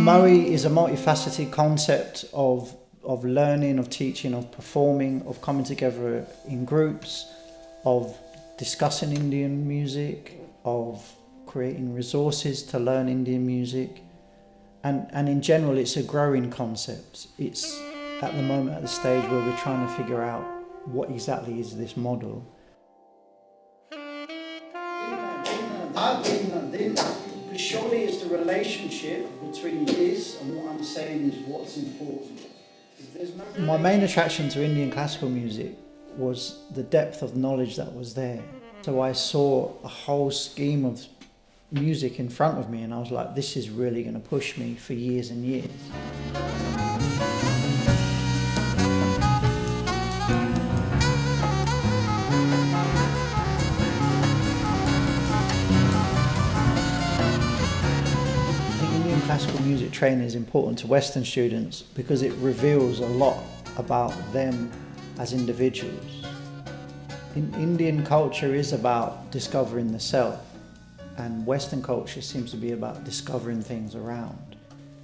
IMOWI is a multifaceted concept of learning, of teaching, of performing, of coming together in groups, of discussing Indian music, of creating resources to learn Indian music. And in general, it's a growing concept. It's at the moment at the stage where we're trying to figure out what exactly is this model. Surely it's the relationship between this and what I'm saying is what's important. My main attraction to Indian classical music was the depth of knowledge that was there. So I saw a whole scheme of music in front of me and I was like, this is really going to push me for years and years. Classical music training is important to Western students because it reveals a lot about them as individuals. Indian culture is about discovering the self, and Western culture seems to be about discovering things around.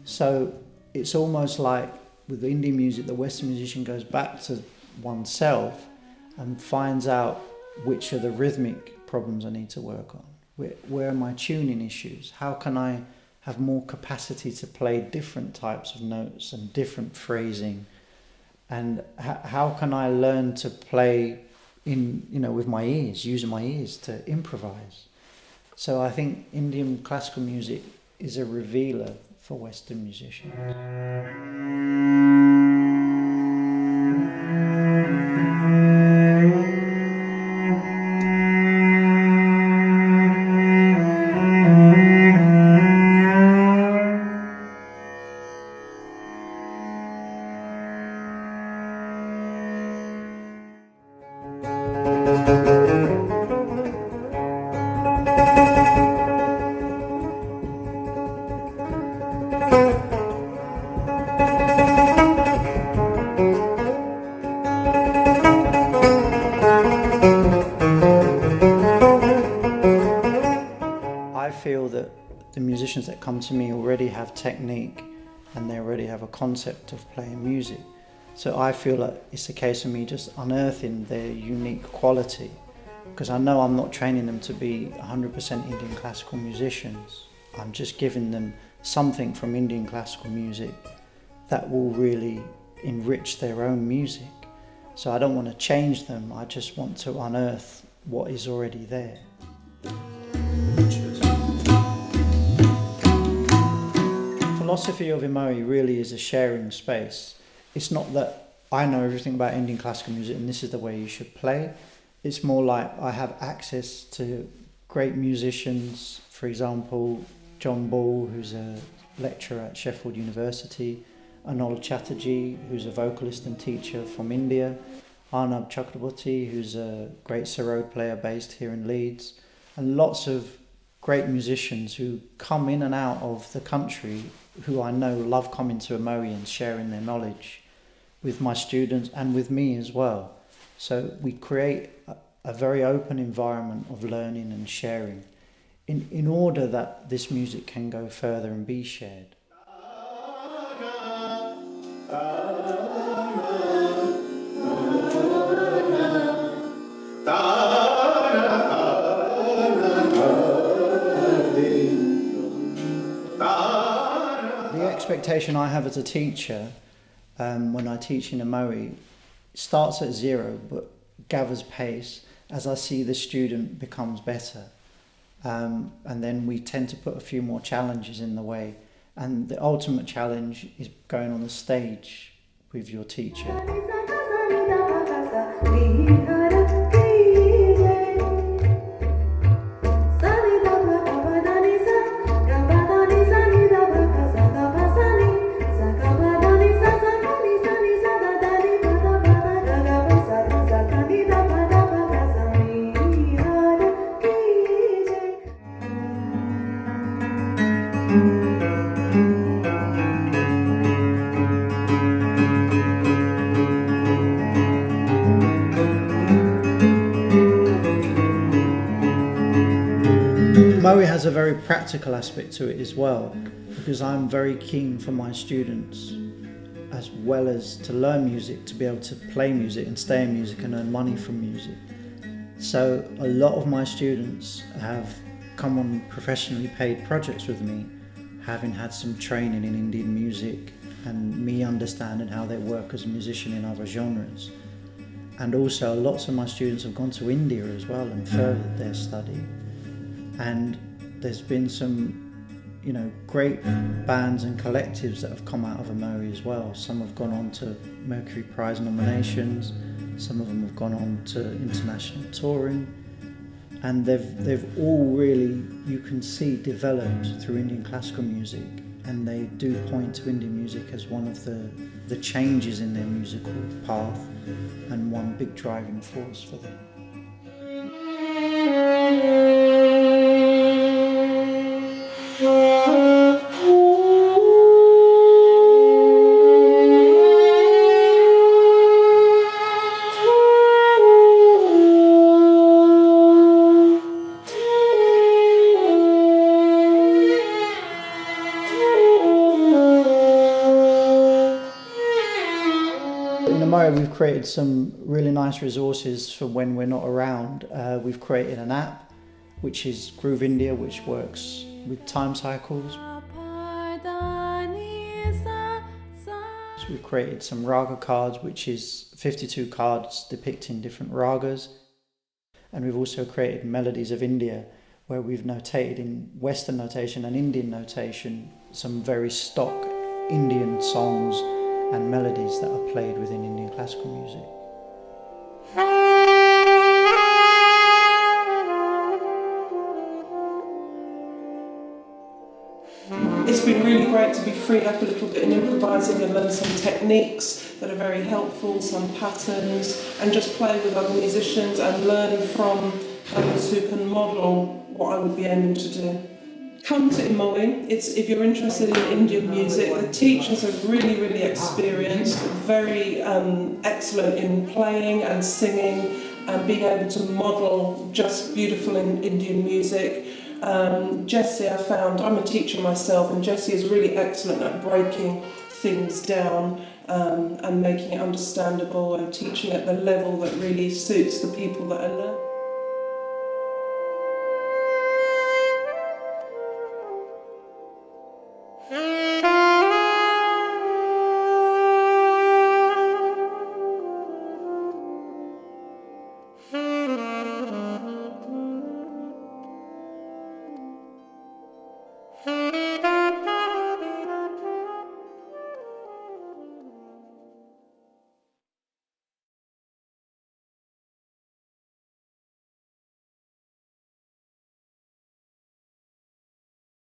So it's almost like with Indian music, the Western musician goes back to oneself and finds out which are the rhythmic problems I need to work on. Where are my tuning issues? How can I have more capacity to play different types of notes and different phrasing, and how can I learn to play with my ears, using my ears to improvise. So I think Indian classical music is a revealer for Western musicians. I feel that the musicians that come to me already have technique and they already have a concept of playing music. So I feel like it's a case of me just unearthing their unique quality, because I know I'm not training them to be 100% Indian classical musicians. I'm just giving them something from Indian classical music that will really enrich their own music. So I don't want to change them, I just want to unearth what is already there. The philosophy of IMOWI really is a sharing space. It's not that I know everything about Indian classical music and this is the way you should play. It's more like I have access to great musicians, for example, John Ball, who's a lecturer at Sheffield University, Anol Chatterjee, who's a vocalist and teacher from India, Arnab Chakraborty, who's a great sarod player based here in Leeds, and lots of great musicians who come in and out of the country who I know love coming to IMOWI and sharing their knowledge with my students and with me as well. So we create a very open environment of learning and sharing in order that this music can go further and be shared. The expectation I have as a teacher when I teach in IMOWI starts at zero but gathers pace as I see the student becomes better. And then we tend to put a few more challenges in the way. And the ultimate challenge is going on the stage with your teacher. IMOWI has a very practical aspect to it as well. because I'm very keen for my students, as well as to learn music, to be able to play music and stay in music and earn money from music. So a lot of my students have come on professionally paid projects with me, having had some training in Indian music and me understanding how they work as a musician in other genres. And also lots of my students have gone to India as well and furthered their study. And there's been some, great bands and collectives that have come out of IMOWI as well. Some have gone on to Mercury Prize nominations, some of them have gone on to international touring, and they've all really, you can see, developed through Indian classical music, and they do point to Indian music as one of the changes in their musical path and one big driving force for them. In IMOWI, we've created some really nice resources for when we're not around. We've created an app, which is Groove India, which works with time cycles. So we've created some raga cards, which is 52 cards depicting different ragas. And we've also created Melodies of India, where we've notated in Western notation and Indian notation some very stock Indian songs and melodies that are played within Indian classical music. It's been really great to be freed up a little bit in improvising and learn some techniques that are very helpful, some patterns, and just play with other musicians and learn from those who can model what I would be aiming to do. Come to IMOWI. If you're interested in Indian music, the teachers are really, really experienced, very excellent in playing and singing and being able to model just beautiful Indian music. Jessie, I'm a teacher myself, and Jessie is really excellent at breaking things down and making it understandable and teaching at the level that really suits the people that are learning.